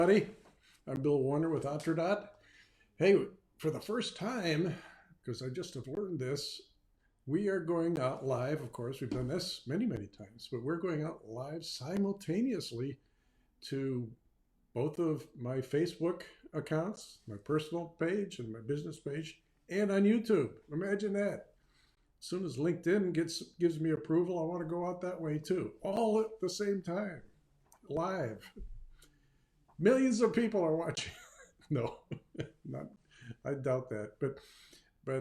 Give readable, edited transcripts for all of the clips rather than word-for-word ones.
Everybody. I'm Bill Warner with Otrodot. Hey, for the first time, because I just have learned this, we are going out live. Of course, we've done this many, many times, but we're going out live simultaneously to both of my Facebook accounts, my personal page and my business page, and on YouTube. Imagine that. As soon as LinkedIn gives me approval, I want to go out that way too, all at the same time, live. Millions of people are watching. No, not. I doubt that, but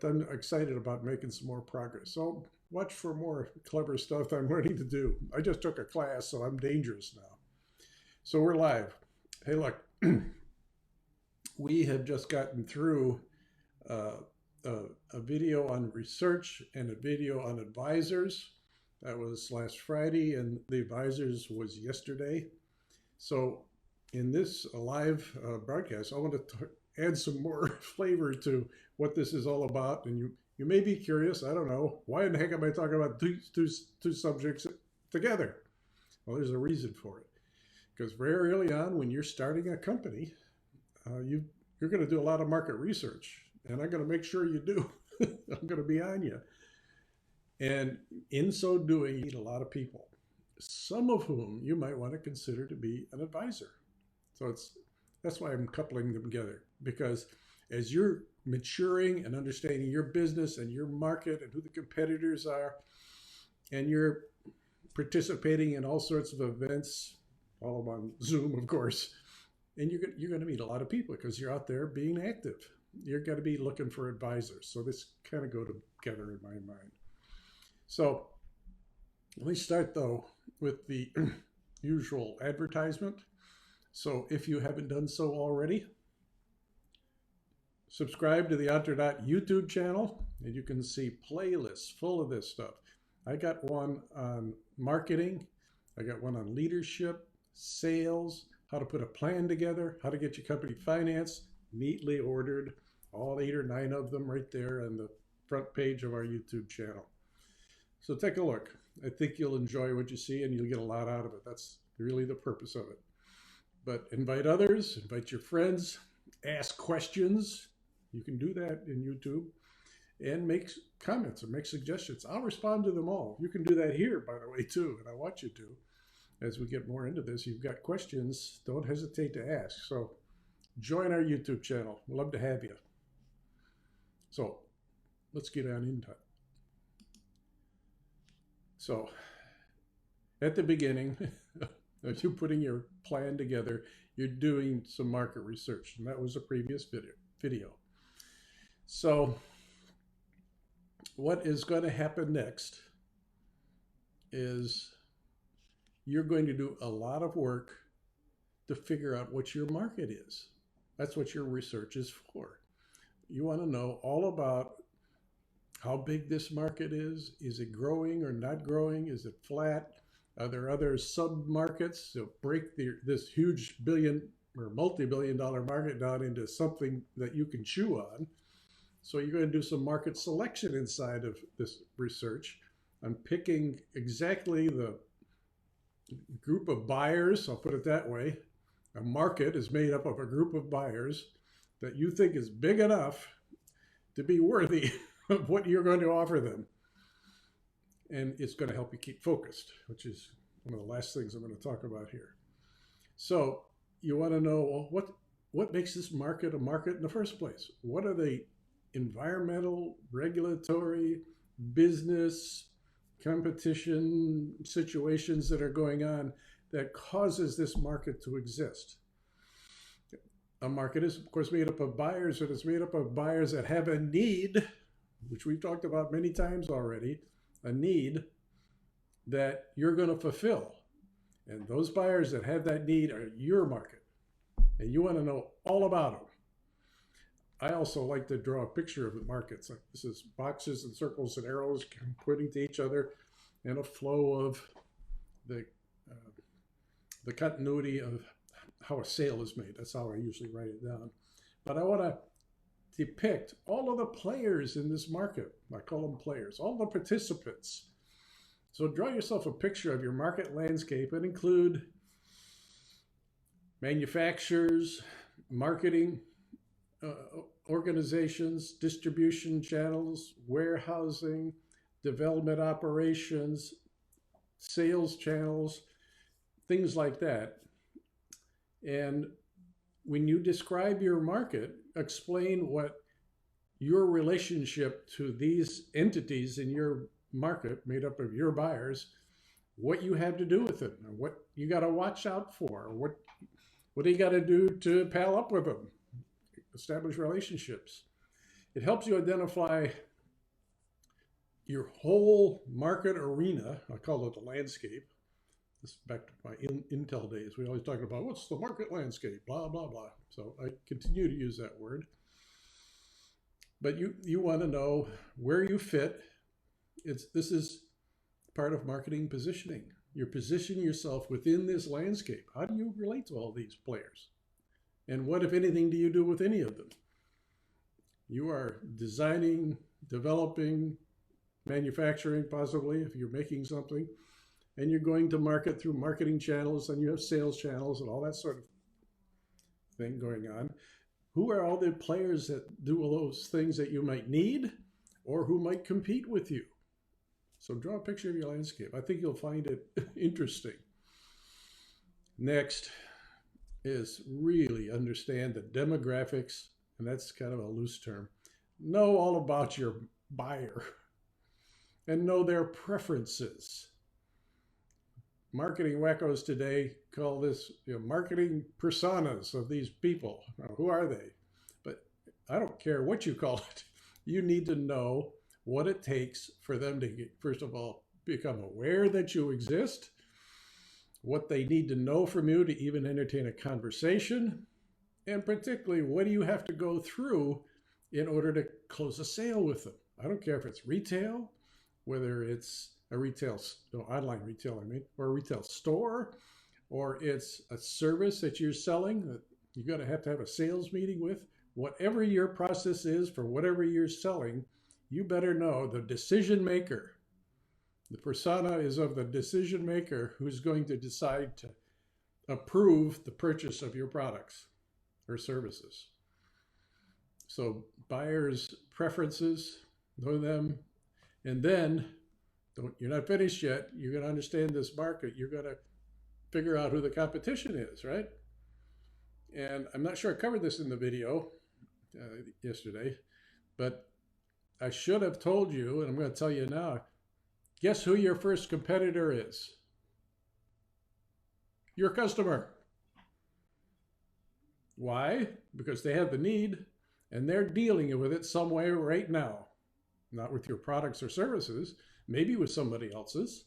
I'm excited about making some more progress. So watch for more clever stuff I'm learning to do. I just took a class, so I'm dangerous now. So we're live. Hey, look, we have just gotten through a video on research and a video on advisors. That was last Friday, and the advisors was yesterday. So in this live broadcast, I want to add some more flavor to what this is all about. And you may be curious, I don't know, why in the heck am I talking about two subjects together? Well, there's a reason for it. Because very early on, when you're starting a company, you're going to do a lot of market research. And I'm going to make sure you do. I'm going to be on you. And in so doing, you need a lot of people, some of whom you might want to consider to be an advisor. So that's why I'm coupling them together, because as you're maturing and understanding your business and your market and who the competitors are, and you're participating in all sorts of events, all on Zoom, of course, and you're going to meet a lot of people because you're out there being active. You're going to be looking for advisors. So this kind of go together in my mind. So let me start, though, with the usual advertisement. So if you haven't done so already, subscribe to the Otrodot YouTube channel, and you can see playlists full of this stuff. I got one on marketing. I got one on leadership, sales, how to put a plan together, how to get your company financed, neatly ordered, all 8 or 9 of them right there on the front page of our YouTube channel. So take a look. I think you'll enjoy what you see, and you'll get a lot out of it. That's really the purpose of it. But invite others, invite your friends, ask questions. You can do that in YouTube, and make comments or make suggestions. I'll respond to them all. You can do that here, by the way, too, and I want you to. As we get more into this, you've got questions, don't hesitate to ask. So join our YouTube channel. We'd love to have you. So let's get on into it. So at the beginning, as you're putting your plan together, you're doing some market research, and that was a previous video. So what is going to happen next is you're going to do a lot of work to figure out what your market is. That's what your research is for. You want to know all about how big this market is. Is it growing or not growing? Is it flat? Are there other sub-markets that break this huge billion or multi-billion-dollar market down into something that you can chew on? So you're going to do some market selection inside of this research. I'm picking exactly the group of buyers, I'll put it that way. A market is made up of a group of buyers that you think is big enough to be worthy of what you're going to offer them. And it's going to help you keep focused, which is one of the last things I'm going to talk about here. So you want to know, well, what makes this market a market in the first place? What are the environmental, regulatory, business, competition situations that are going on that causes this market to exist? A market is, of course, made up of buyers, and it's made up of buyers that have a need, which we've talked about many times already, a need that you're going to fulfill. And those buyers that have that need are your market, and you want to know all about them. I also like to draw a picture of the markets. Like this is boxes and circles and arrows pointing to each other, and a flow of the continuity of how a sale is made. That's how I usually write it down. But I want to depict all of the players in this market. I call them players, all the participants. So draw yourself a picture of your market landscape and include manufacturers, marketing organizations, distribution channels, warehousing, development operations, sales channels, things like that. And when you describe your market, explain what your relationship to these entities in your market, made up of your buyers, what you have to do with them, and what you got to watch out for, what do you got to do to pal up with them, establish relationships. It helps you identify your whole market arena. I call it the landscape. This is back to my Intel days. We always talk about what's the market landscape, blah, blah, blah. So I continue to use that word. But you want to know where you fit. This is part of marketing positioning. You're positioning yourself within this landscape. How do you relate to all these players? And what, if anything, do you do with any of them? You are designing, developing, manufacturing, possibly, if you're making something, and you're going to market through marketing channels, and you have sales channels and all that sort of thing going on. Who are all the players that do all those things that you might need, or who might compete with you? So draw a picture of your landscape. I think you'll find it interesting. Next is really understand the demographics, and that's kind of a loose term. Know all about your buyer and know their preferences. Marketing wackos today call this marketing personas of these people. Now, who are they? But I don't care what you call it. You need to know what it takes for them to get, first of all, become aware that you exist, what they need to know from you to even entertain a conversation, and particularly, what do you have to go through in order to close a sale with them? I don't care if it's retail, whether it's a retail, online retail, or a retail store, or it's a service that you're selling that you're going to have a sales meeting with. Whatever your process is for whatever you're selling, you better know the decision maker. The persona is of the decision maker who's going to decide to approve the purchase of your products or services. So buyers' preferences, know them, and then you're not finished yet. You're going to understand this market. You're going to figure out who the competition is, right? And I'm not sure I covered this in the video yesterday, but I should have told you, and I'm going to tell you now, guess who your first competitor is? Your customer. Why? Because they have the need and they're dealing with it some way right now. Not with your products or services, maybe with somebody else's.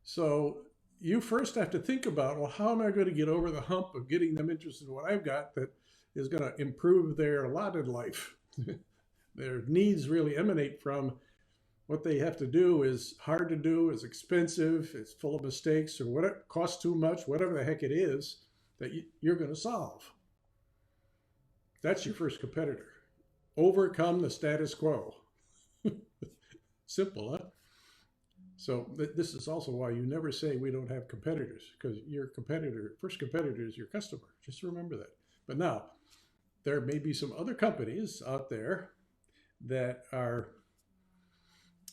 So you first have to think about, well, how am I going to get over the hump of getting them interested in what I've got that is going to improve their lot in life? Their needs really emanate from what they have to do is hard to do, is expensive, it's full of mistakes, or what costs too much, whatever the heck it is that you're going to solve. That's your first competitor. Overcome the status quo. Simple, huh? So this is also why you never say we don't have competitors, because your first competitor is your customer. Just remember that. But now, there may be some other companies out there that are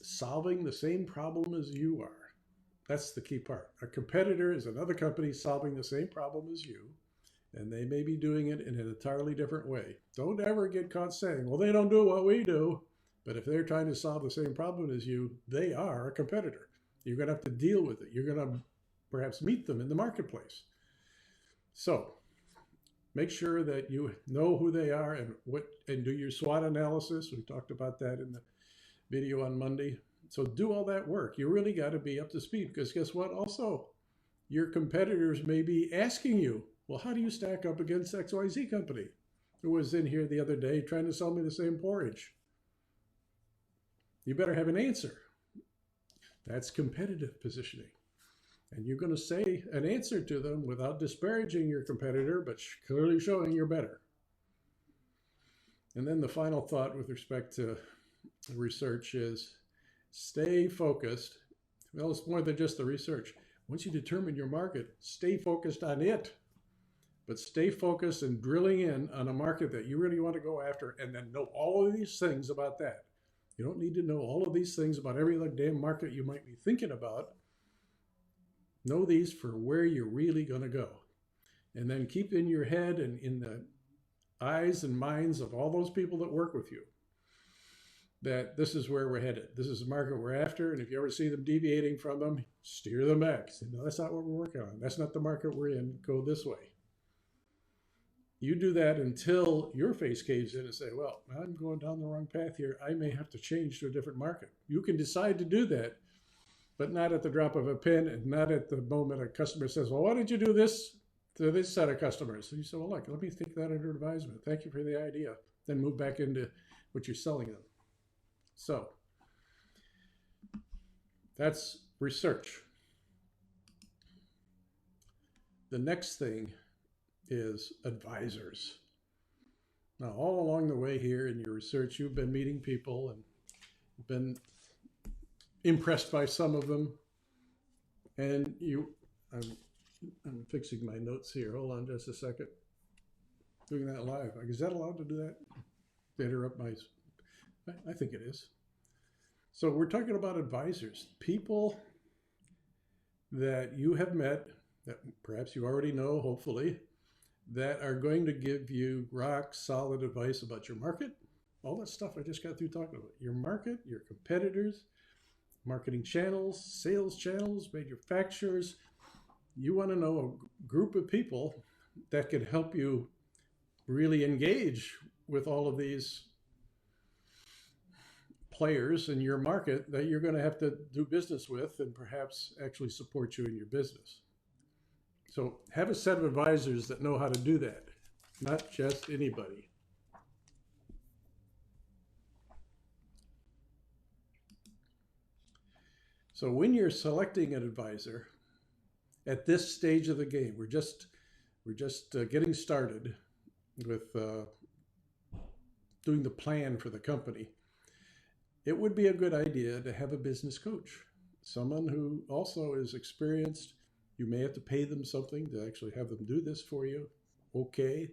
solving the same problem as you are. That's the key part. A competitor is another company solving the same problem as you, and they may be doing it in an entirely different way. Don't ever get caught saying, well, they don't do what we do. But if they're trying to solve the same problem as you, they are a competitor. You're going to have to deal with it. You're going to perhaps meet them in the marketplace. So make sure that you know who they are and do your SWOT analysis. We talked about that in the video on Monday. So do all that work. You really got to be up to speed, because guess what? Also, your competitors may be asking you, well, how do you stack up against XYZ company who was in here the other day trying to sell me the same porridge? You better have an answer. That's competitive positioning. And you're going to say an answer to them without disparaging your competitor, but clearly showing you're better. And then the final thought with respect to research is stay focused. Well, it's more than just the research. Once you determine your market, stay focused on it. but stay focused and drilling in on a market that you really want to go after, and then know all of these things about that. You don't need to know all of these things about every other damn market you might be thinking about. Know these for where you're really going to go. And then keep in your head and in the eyes and minds of all those people that work with you that this is where we're headed. This is the market we're after. And if you ever see them deviating from them, steer them back. Say, no, that's not what we're working on. That's not the market we're in. Go this way. You do that until your face caves in and say, well, I'm going down the wrong path here. I may have to change to a different market. You can decide to do that, but not at the drop of a pen and not at the moment a customer says, well, why did you do this to this set of customers? And you say, well, look, let me think that under advisement. Thank you for the idea. Then move back into what you're selling them. So that's research. The next thing is advisors. Now, all along the way here in your research, you've been meeting people and been impressed by some of them. And I'm fixing my notes here. Hold on just a second. Doing that live. Is that allowed to do that? To interrupt my... I think it is. So we're talking about advisors, people that you have met, that perhaps you already know, hopefully, that are going to give you rock solid advice about your market, all that stuff I just got through talking about. Your market, your competitors, marketing channels, sales channels, manufacturers. You want to know a group of people that can help you really engage with all of these players in your market that you're going to have to do business with and perhaps actually support you in your business. So have a set of advisors that know how to do that, not just anybody. So when you're selecting an advisor at this stage of the game, we're just getting started with doing the plan for the company. It would be a good idea to have a business coach, someone who also is experienced. You may have to pay them something to actually have them do this for you. Okay.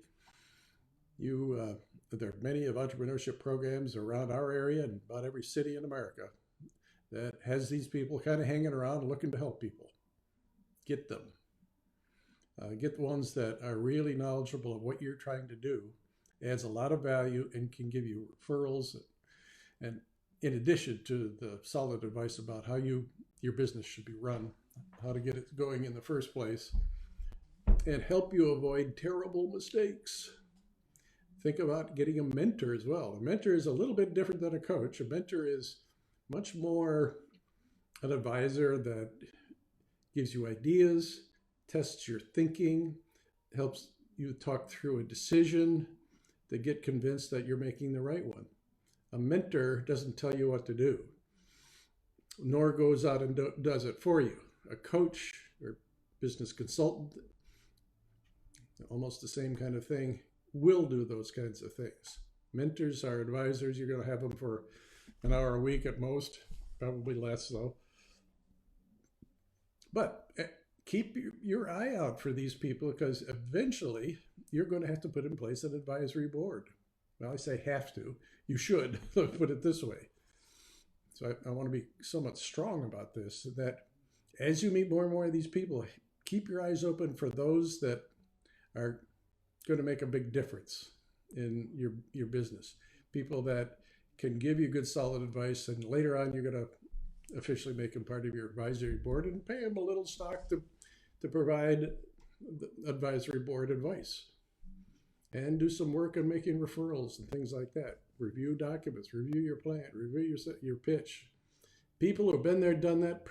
There are many of entrepreneurship programs around our area and about every city in America that has these people kind of hanging around looking to help people. Get them. Get the ones that are really knowledgeable of what you're trying to do. Adds a lot of value and can give you referrals, and in addition to the solid advice about how your business should be run, how to get it going in the first place, and help you avoid terrible mistakes. Think about getting a mentor as well. A mentor is a little bit different than a coach. A mentor is much more an advisor that gives you ideas, tests your thinking, helps you talk through a decision to get convinced that you're making the right one. A mentor doesn't tell you what to do, nor goes out and does it for you. A coach or business consultant, almost the same kind of thing, will do those kinds of things. Mentors are advisors. You're going to have them for an hour a week at most, probably less though. But keep your eye out for these people, because eventually you're going to have to put in place an advisory board. Well, I say have to. You should put it this way. So I want to be somewhat strong about this, that as you meet more and more of these people, keep your eyes open for those that are going to make a big difference in your business. People that can give you good, solid advice, and later on you're going to officially make them part of your advisory board and pay them a little stock to provide the advisory board advice. And do some work on making referrals and things like that. Review documents, review your plan, review your pitch. People who have been there, done that,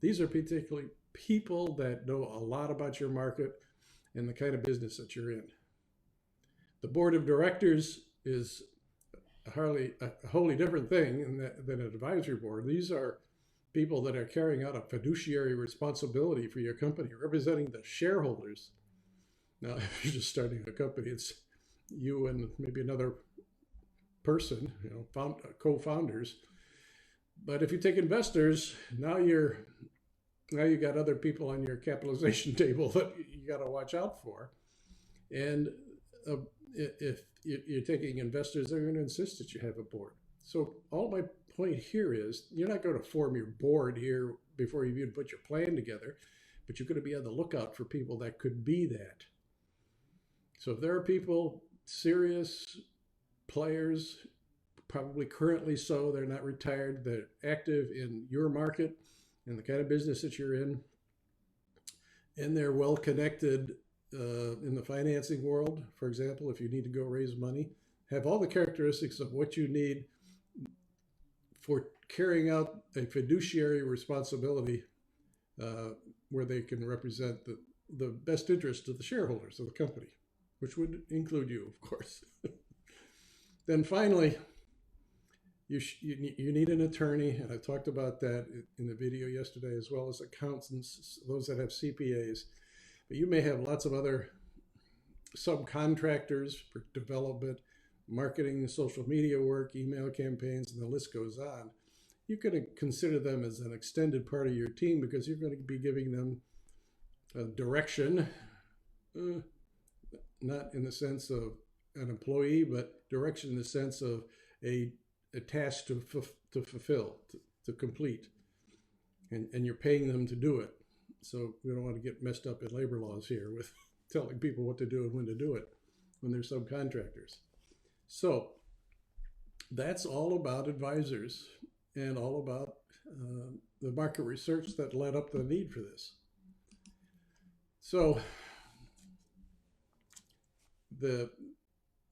these are particularly people that know a lot about your market and the kind of business that you're in. The board of directors is a wholly different thing than an advisory board. These are people that are carrying out a fiduciary responsibility for your company, representing the shareholders. Now, if you're just starting a company, it's you and maybe another person, co-founders. But if you take investors, now you're Now you got other people on your capitalization table that you got to watch out for. And if you're taking investors, they're going to insist that you have a board. So all my point here is you're not going to form your board here before you even put your plan together, but you're going to be on the lookout for people that could be that. So if there are people, serious players, probably currently so, they're not retired, they're active in your market and the kind of business that you're in, and they're well connected in the financing world, for example, if you need to go raise money, have all the characteristics of what you need for carrying out a fiduciary responsibility where they can represent the best interest of the shareholders of the company, which would include you, of course. Then finally, you need an attorney, and I talked about that in the video yesterday, as well as accountants, those that have CPAs. But you may have lots of other subcontractors for development, marketing, social media work, email campaigns, and the list goes on. You can consider them as an extended part of your team because you're going to be giving them direction, not in the sense of an employee, but direction in the sense of a task to fulfill, to complete. And you're paying them to do it. So we don't want to get messed up in labor laws here with telling people what to do and when to do it when they're subcontractors. So that's all about advisors and all about the market research that led up to the need for this. So the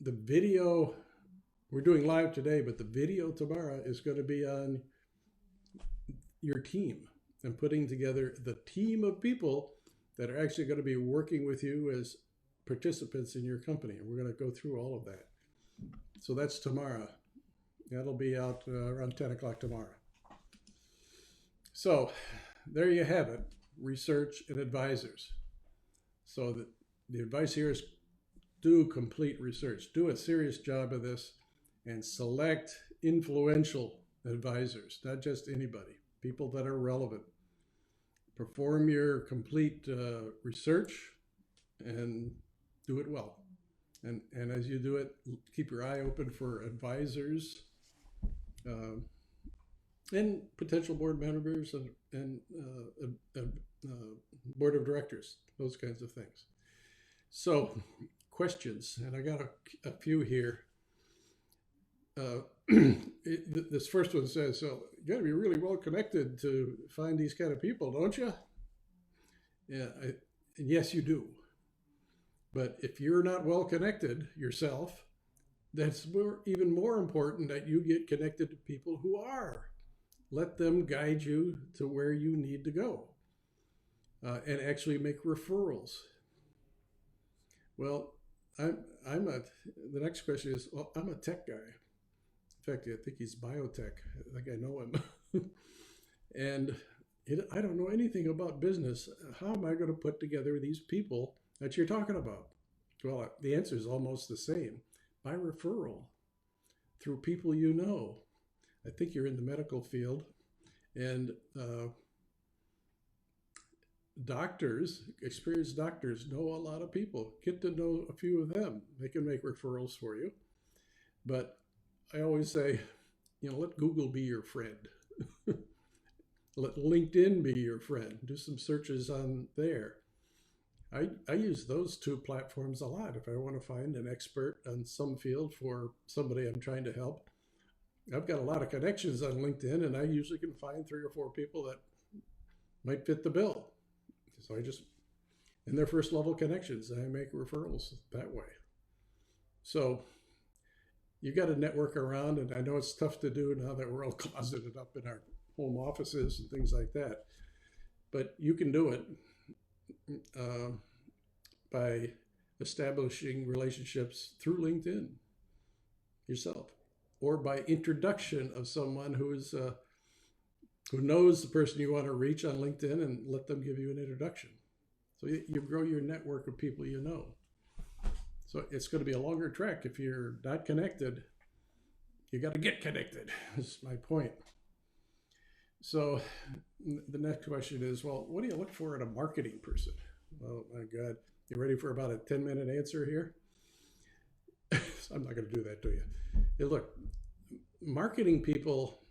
video, we're doing live today, but the video tomorrow is going to be on your team and putting together the team of people that are actually going to be working with you as participants in your company. And we're going to go through all of that. So that's tomorrow. That'll be out around 10 o'clock tomorrow. So there you have it, research and advisors. So the advice here is do complete research, do a serious job of this, and select influential advisors, not just anybody, people that are relevant. Perform your complete research and do it well. And as you do it, keep your eye open for advisors and potential board members and board of directors, those kinds of things. So questions, and I got a few here. This first one says, so you got to be really well connected to find these kind of people, don't you? Yeah, yes, you do. But if you're not well connected yourself, that's even more important that you get connected to people who are. Let them guide you to where you need to go and actually make referrals. Well, the next question is, well, I'm a tech guy. In fact, I think he's biotech. I think I know him. And I don't know anything about business. How am I going to put together these people that you're talking about? Well, the answer is almost the same. By referral, through people you know. I think you're in the medical field. And doctors, experienced doctors, know a lot of people. Get to know a few of them. They can make referrals for you. But I always say, let Google be your friend. Let LinkedIn be your friend. Do some searches on there. I use those two platforms a lot. If I want to find an expert on some field for somebody I'm trying to help, I've got a lot of connections on LinkedIn, and I usually can find 3 or 4 people that might fit the bill. So and they're first level connections. I make referrals that way. So you got to network around, and I know it's tough to do now that we're all closeted up in our home offices and things like that. But you can do it by establishing relationships through LinkedIn yourself, or by introduction of someone who knows the person you want to reach on LinkedIn, and let them give you an introduction. So you grow your network of people you know. So it's going to be a longer trek if you're not connected. You got to get connected. That's my point. So the next question is, well, what do you look for in a marketing person? Oh my God. You ready for about a 10-minute answer here? I'm not going to do that to you. Hey, look, marketing people,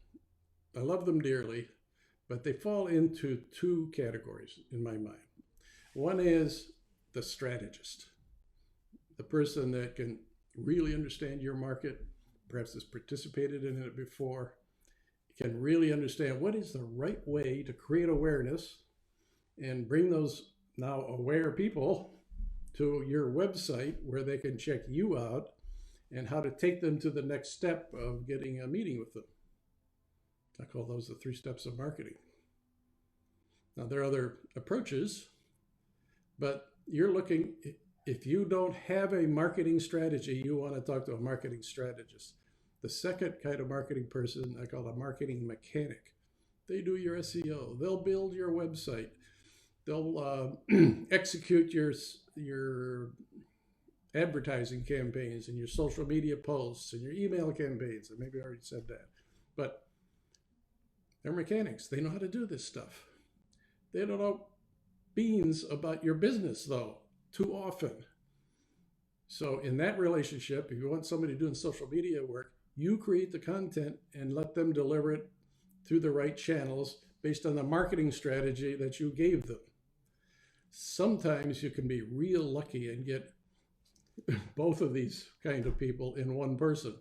I love them dearly, but they fall into two categories in my mind. One is the strategist, the person that can really understand your market, perhaps has participated in it before, can really understand what is the right way to create awareness and bring those now aware people to your website where they can check you out and how to take them to the next step of getting a meeting with them. I call those the 3 steps of marketing. Now, there are other approaches, but you're looking, if you don't have a marketing strategy, you want to talk to a marketing strategist. The second kind of marketing person, I call a marketing mechanic. They do your SEO, they'll build your website, they'll execute your advertising campaigns and your social media posts and your email campaigns. And maybe I already said that, but they're mechanics. They know how to do this stuff. They don't know beans about your business, though, too often. So in that relationship, if you want somebody doing social media work, you create the content and let them deliver it through the right channels based on the marketing strategy that you gave them. Sometimes you can be real lucky and get both of these kind of people in one person.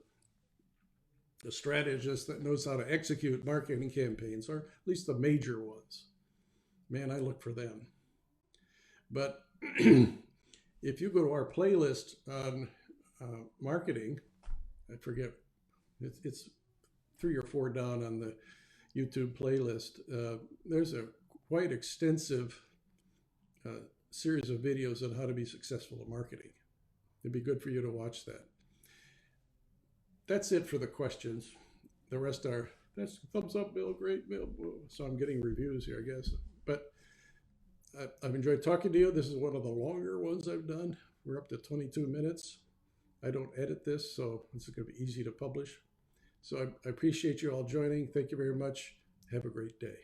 A strategist that knows how to execute marketing campaigns, or at least the major ones. Man, I look for them. But if you go to our playlist on marketing, I forget, it's 3 or 4 down on the YouTube playlist. There's a quite extensive series of videos on how to be successful in marketing. It'd be good for you to watch that. That's it for the questions. The rest are, that's thumbs up, Bill, great, Bill. So I'm getting reviews here, I guess. But I've enjoyed talking to you. This is one of the longer ones I've done. We're up to 22 minutes. I don't edit this, so this is going to be easy to publish. So I appreciate you all joining. Thank you very much. Have a great day.